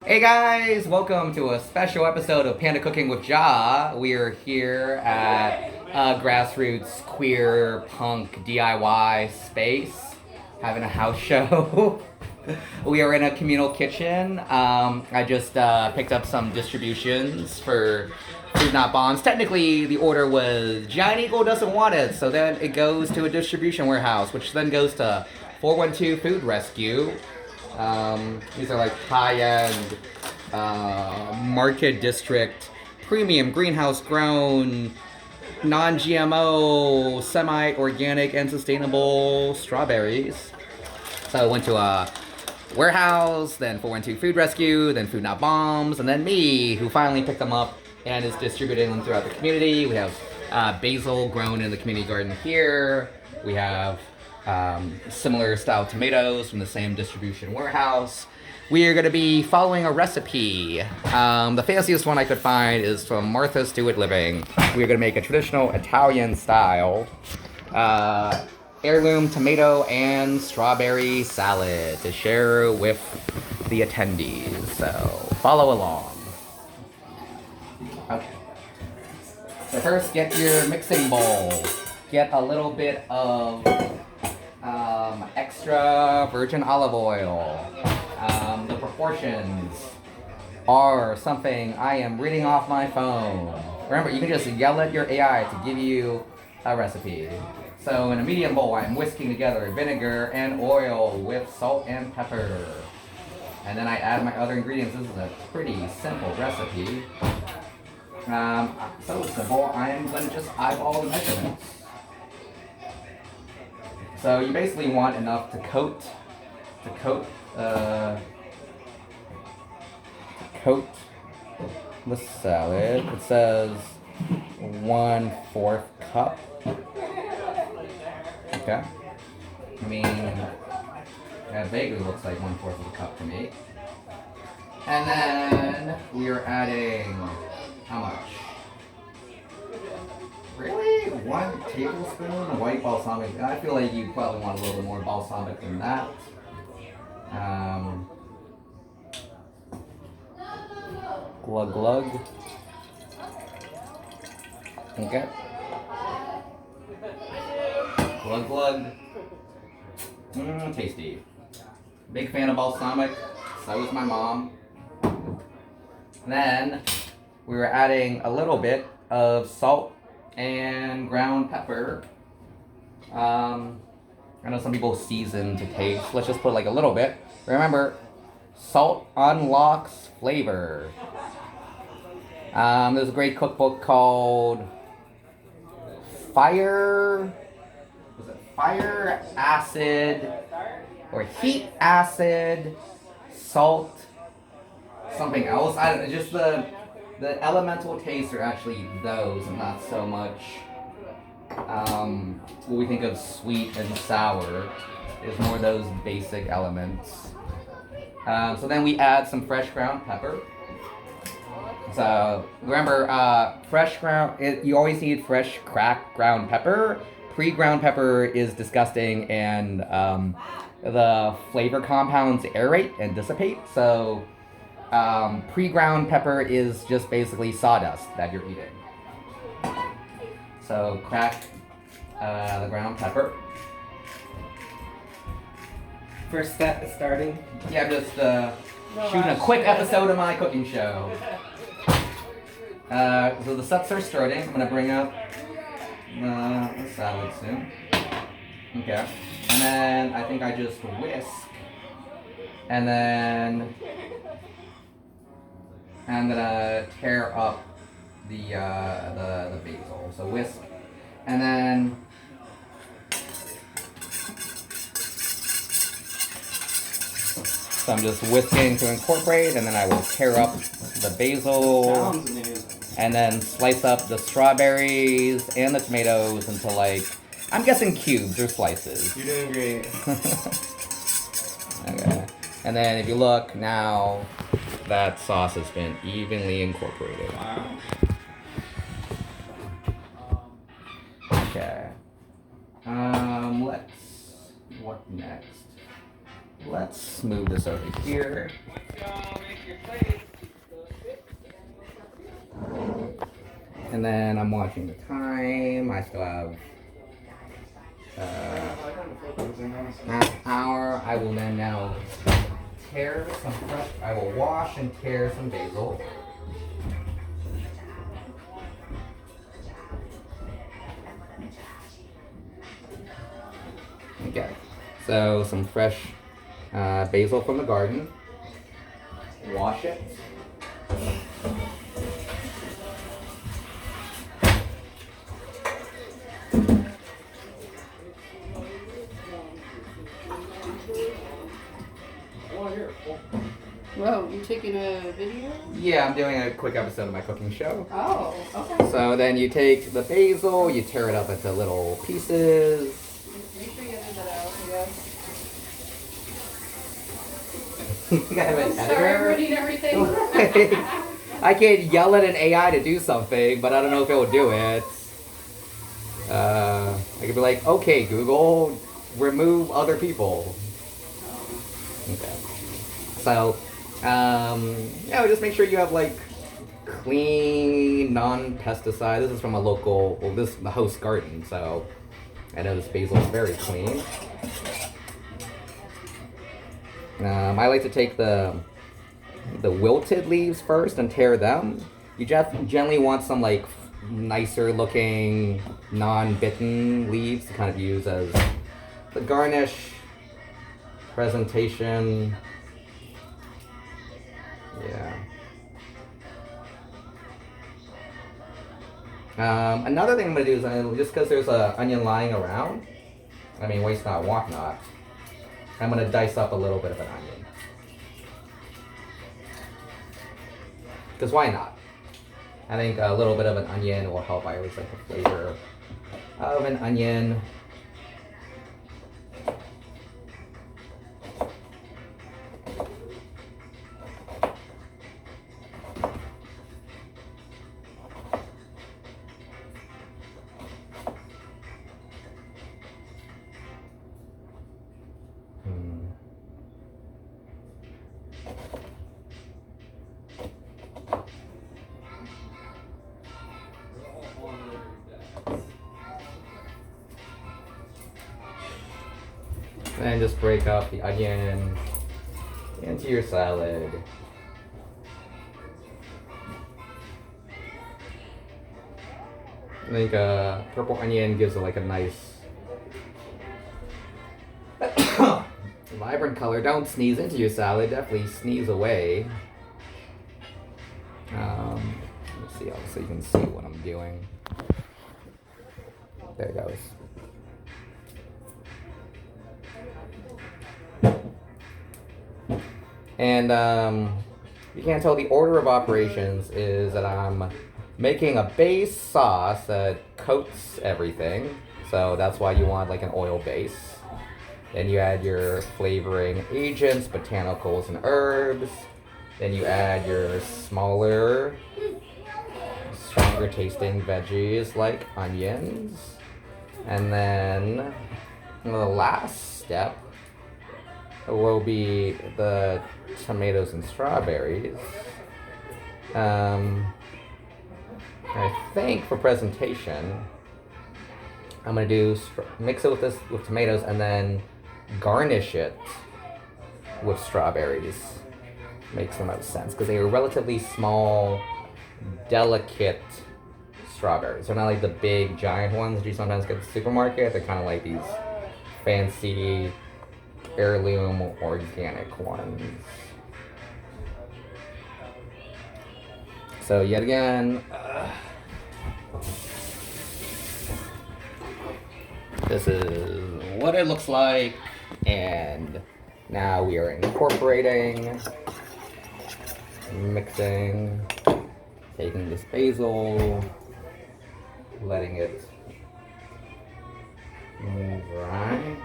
Hey guys, welcome to a special episode of Panda Cooking with Ja. We are here at a grassroots queer punk DIY space, having a house show. We are in a communal kitchen. I just picked up some distributions for Food Not Bombs. Technically, the order was Giant Eagle doesn't want it, so then it goes to a distribution warehouse, which then goes to 412 Food Rescue. These are like high-end market district, premium greenhouse grown, non-GMO, semi-organic and sustainable strawberries. So I went to a warehouse, then 412 Food Rescue, then Food Not Bombs, and then me, who finally picked them up and is distributing them throughout the community. We have basil grown in the community garden here. We have similar style tomatoes from the same distribution warehouse. We are going to be following a recipe. The fanciest one I could find is from Martha's Do It Living. We are going to make a traditional Italian style heirloom tomato and strawberry salad to share with the attendees. So follow along. Okay. So first, get your mixing bowl. Get a little bit of extra virgin olive oil. The proportions are something I am reading off my phone. Remember, you can just yell at your AI to give you a recipe. So in a medium bowl, I'm whisking together vinegar and oil with salt and pepper. And then I add my other ingredients. This is a pretty simple recipe. So simple, I'm going to just eyeball the measurements. So you basically want enough to coat the salad. It says 1/4 cup. Okay. I mean, that vaguely looks like 1/4 of a cup to me. And then we are adding how much? Really? 1 tablespoon white balsamic. I feel like you probably want a little bit more balsamic than that. Glug glug. Okay. Glug glug. Tasty. Big fan of balsamic. So is my mom. Then we were adding a little bit of salt and ground pepper. I know some people season to taste. Let's just put like a little bit. Remember, salt unlocks flavor. There's a great cookbook called Fire Acid or Heat Acid Salt something else. I don't know, just the elemental tastes are actually those and not so much what we think of sweet and sour is more those basic elements. So then we add some fresh ground pepper. So remember, you always need fresh cracked ground pepper. Pre-ground pepper is disgusting and the flavor compounds aerate and dissipate. So pre-ground pepper is just basically sawdust that you're eating. So crack the ground pepper. First step is starting. Yeah, I'm just shooting a quick episode of my cooking show. So the steps are starting. I'm gonna bring up the salad soon. Okay, and then I think I just whisk, and then I'm gonna tear up the basil. So whisk, and then so I'm just whisking to incorporate, and then I will tear up the basil, and then slice up the strawberries and the tomatoes into like, I'm guessing cubes or slices. You're doing great. Okay, and then if you look now, that sauce has been evenly incorporated. Wow. Okay. What next? Let's move this over here. Let's go make your plate. And then I'm watching the time. I still have half hour. I will then now tear some fresh. I will wash and tear some basil. Okay, so some fresh basil from the garden. Wash it. Whoa, you taking a video? Yeah, I'm doing a quick episode of my cooking show. Oh, okay. So then you take the basil, you tear it up into little pieces. Make sure you edit that out, yes. You have an Sorry, I'm editor? ruining everything. I can't yell at an AI to do something, but I don't know if it will do it. I could be like, okay, Google, remove other people. Okay. So, yeah, just make sure you have like clean, non-pesticide. This is from a local, well, this is the host garden, so I know this basil is very clean. I like to take the wilted leaves first and tear them. You just generally want some like nicer looking, non-bitten leaves to kind of use as the garnish, presentation. Yeah. Another thing I'm gonna do is just because there's an onion lying around, I mean, waste not, want not, I'm gonna dice up a little bit of an onion. Because why not? I think a little bit of an onion will help. I always like the flavor of an onion. And just break up the onion into your salad. I think purple onion gives it like a nice vibrant color. Don't sneeze into your salad, definitely sneeze away. Let's see, so you can see what I'm doing. There it goes. And you can't tell, the order of operations is that I'm making a base sauce that coats everything. So that's why you want like an oil base. Then you add your flavoring agents, botanicals, and herbs. Then you add your smaller, stronger tasting veggies like onions. And then the last step will be the tomatoes and strawberries. I think for presentation, I'm gonna do mix it with tomatoes and then garnish it with strawberries. Makes the most sense because they are relatively small, delicate strawberries. They're not like the big giant ones that you sometimes get at the supermarket. They're kind of like these fancy heirloom organic ones. So yet again, this is what it looks like, and now we are incorporating, mixing, taking this basil, letting it dry.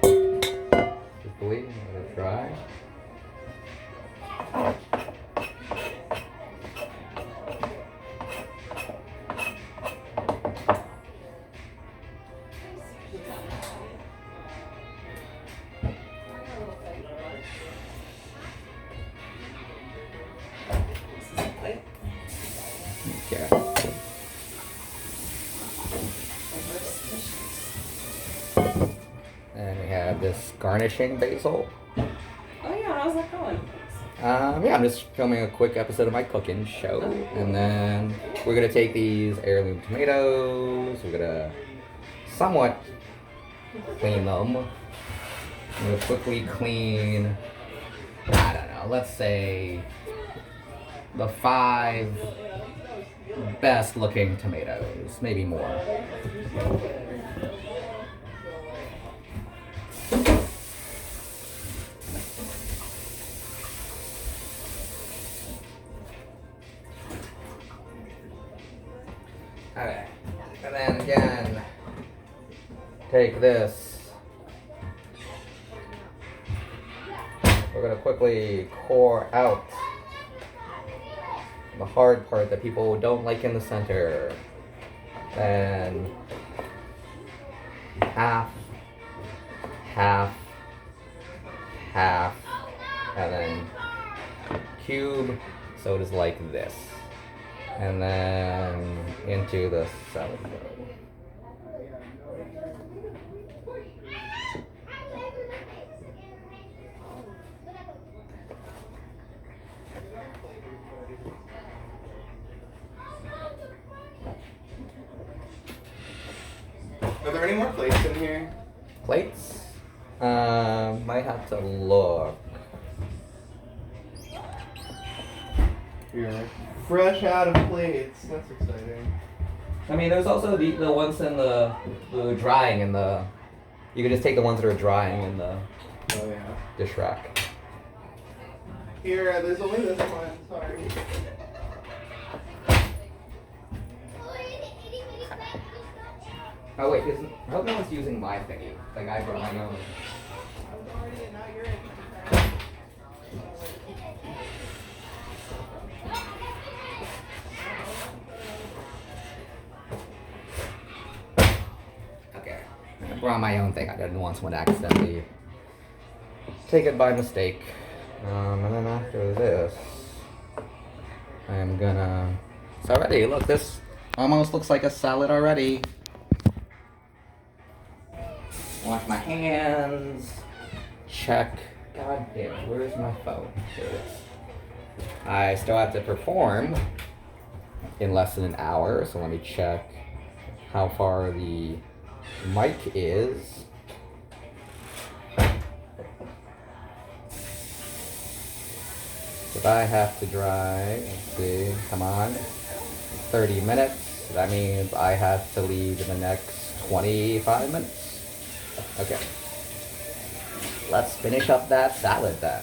Just waiting to let it dry. Okay. this garnishing basil. Oh yeah, how's that going? Yeah, I'm just filming a quick episode of my cooking show. And then we're gonna take these heirloom tomatoes. We're gonna somewhat clean them. I'm gonna quickly clean, I don't know, let's say the 5 best looking tomatoes, maybe more. Okay, and then again, take this. We're gonna quickly core out the hard part that people don't like in the center. Then half, half, half, and then cube, so it is like this. And then into the salad bowl. Are there any more plates in here? Plates? Might have to look. You're fresh out of plates. That's exciting. I mean, there's also the ones in the drying in the. You can just take the ones that are drying in the Oh yeah. dish rack. Here, there's only this one. Sorry. Oh wait, I hope no one's using my thingy. Like I brought my own. Okay, I brought my own thing. I didn't want someone to accidentally take it by mistake. And then after this, I'm gonna. It's already. Look, this almost looks like a salad already. Wash my hands. Check. God damn it, where's my phone? Here it is. I still have to perform in less than an hour, so let me check how far the mic is. If I have to drive, let's see, come on, 30 minutes. That means I have to leave in the next 25 minutes. Okay. Let's finish up that salad then.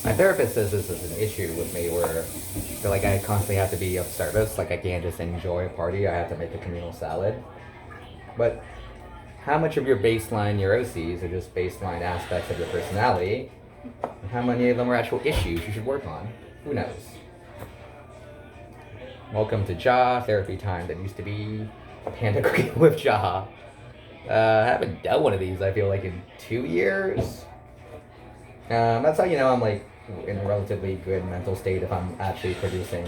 My therapist says this is an issue with me where I feel like I constantly have to be of service. Like I can't just enjoy a party. I have to make a communal salad. But how much of your baseline neuroses are just baseline aspects of your personality? And how many of them are actual issues you should work on? Who knows? Welcome to Ja therapy time. That used to be Panda Cooking with Ja. I haven't done one of these, I feel like, in 2 years. That's how you know I'm like in a relatively good mental state if I'm actually producing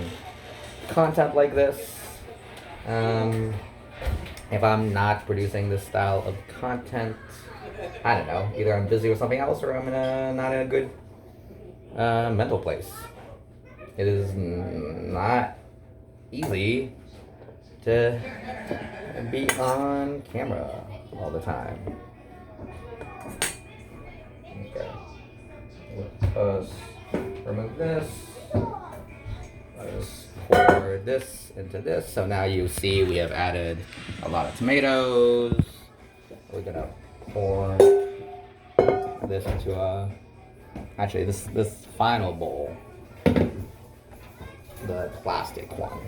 content like this. If I'm not producing this style of content, I don't know. Either I'm busy with something else or I'm not in a good mental place. It is not easy to be on camera all the time. Okay. Let us remove this. Let us pour this into this. So now you see we have added a lot of tomatoes. We're gonna pour this into actually this final bowl, the plastic one.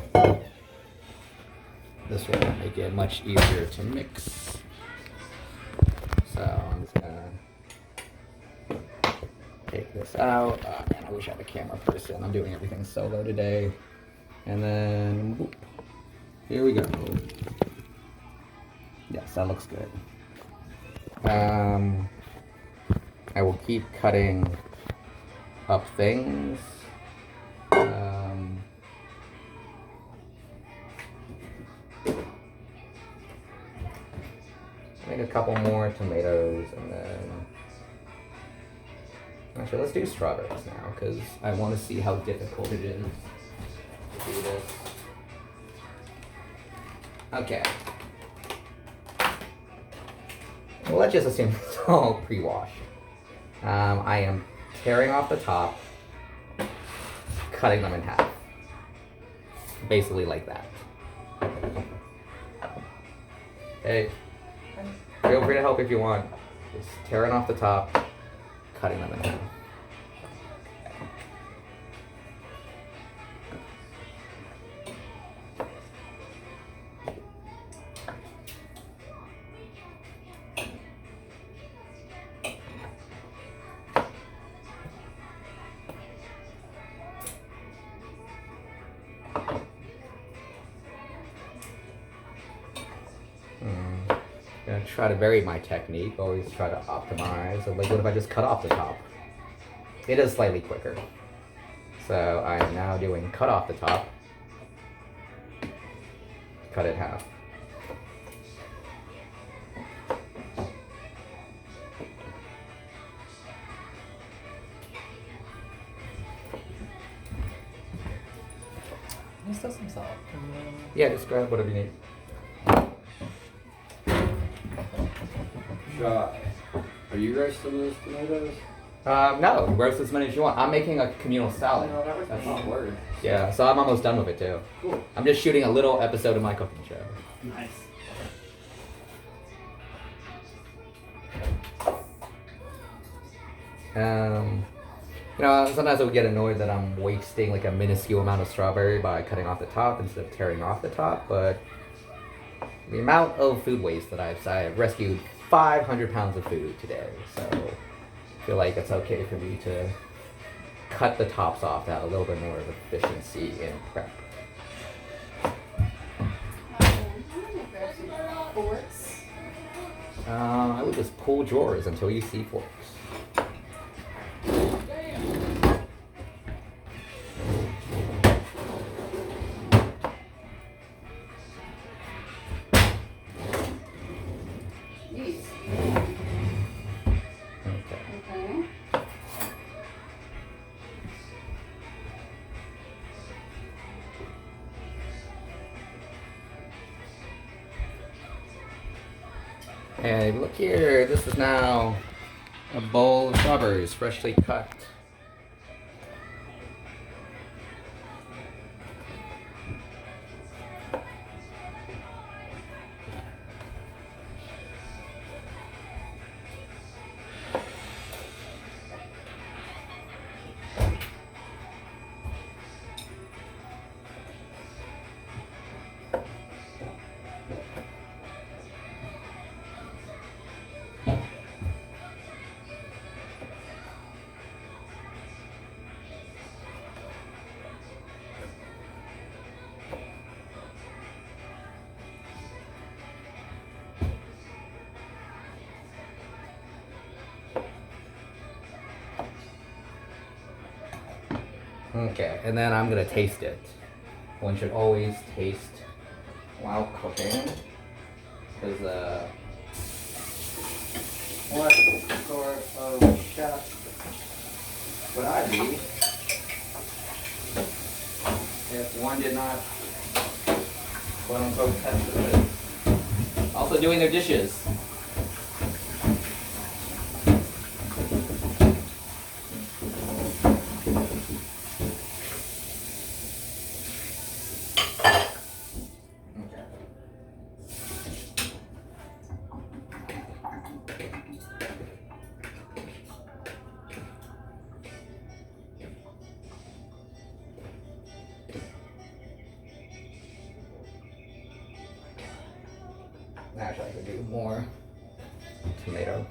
This will make it much easier to mix. So I'm just gonna take this out. Oh man, I wish I had a camera person. I'm doing everything solo today. And then, boop. Here we go. Yes, that looks good. I will keep cutting up things. Make a couple more tomatoes, and then actually let's do strawberries now because I want to see how difficult it is to do this. Okay. Well, let's just assume it's all pre-washed. I am tearing off the top, cutting them in half. Basically like that. Hey, feel free to help if you want. Just tearing off the top, cutting them in half. Gonna try to vary my technique, always try to optimize. So like what if I just cut off the top? It is slightly quicker. So I am now doing cut off the top, cut it half. There's still some salt. Yeah, just grab whatever you need. Are you roasting those tomatoes? No, roast as many as you want. I'm making a communal salad. No, that was That's not word. Yeah, so I'm almost done with it too. Cool. I'm just shooting a little episode of my cooking show. Nice. You know, sometimes I would get annoyed that I'm wasting like a minuscule amount of strawberry by cutting off the top instead of tearing off the top, but the amount of food waste that I've rescued 500 pounds of food today, so I feel like it's okay for me to cut the tops off to have a little bit more of efficiency in prep. Forks. I would just pull drawers until you see forks. These. Okay. Okay. Hey, look here. This is now a bowl of strawberries, freshly cut. Okay, and then I'm gonna taste it. One should always taste while cooking, because what sort of chef would I be if one did not, quote unquote, test the food? Also doing their dishes. Actually, I could do more tomato.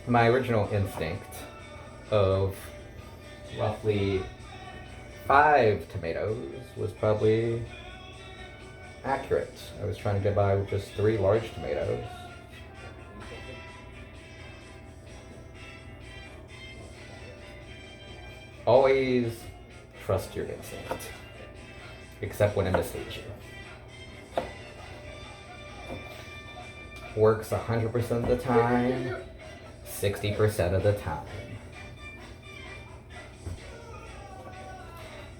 my original instinct of roughly 5 tomatoes was probably accurate. I was trying to get by with just 3 large tomatoes. Always trust your instinct, except when it misleads you. Works 100% of the time, 60% of the time.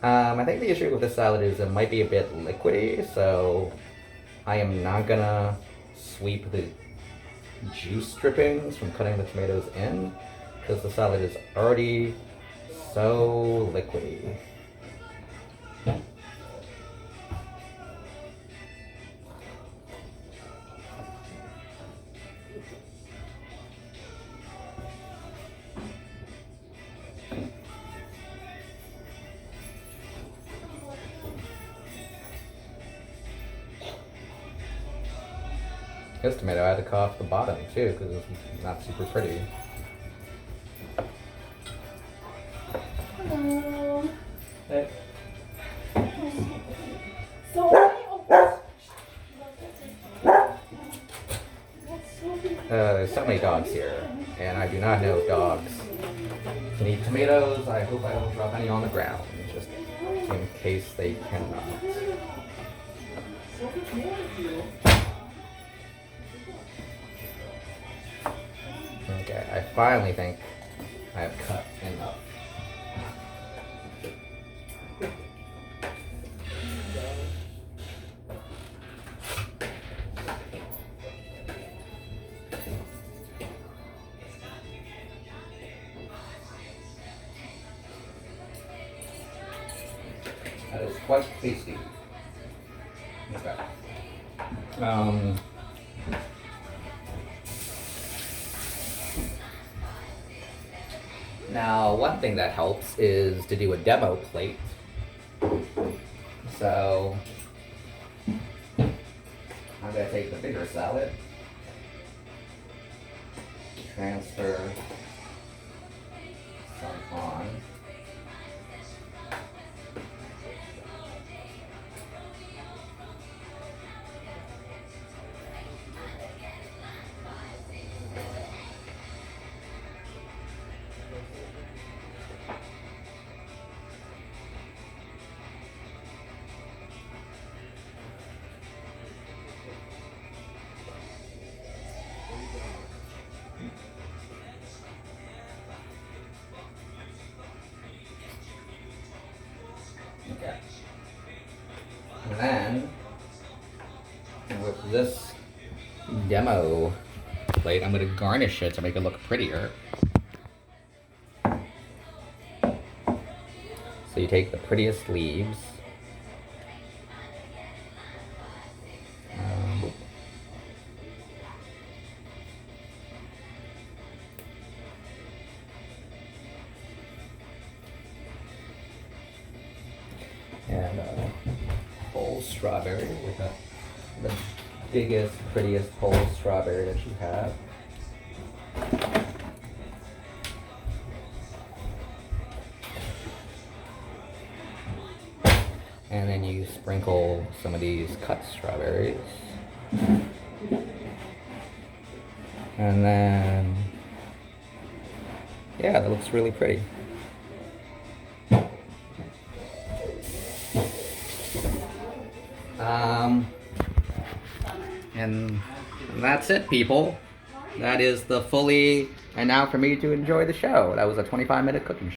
I think the issue with this salad is it might be a bit liquidy, so I am not gonna sweep the juice drippings from cutting the tomatoes in, because the salad is already so liquidy. This tomato I had to cut off the bottom too because it's not super pretty. Hello. Hey. There's so many dogs here, and I do not know if dogs can eat tomatoes. I hope I don't drop any on the ground, just in case they cannot. Okay, I finally think I have cut enough. That is quite tasty. Okay. Now, one thing that helps is to do a demo plate. So, I'm going to take the bigger salad, transfer some on. Okay. And then, with this demo plate, I'm going to garnish it to make it look prettier. So you take the prettiest leaves. And whole strawberry with the biggest, prettiest whole strawberry that you have. And then you sprinkle some of these cut strawberries. And then, yeah, that looks really pretty. And that's it, people. That is the fully, and now for me to enjoy the show. That was a 25-minute cooking show.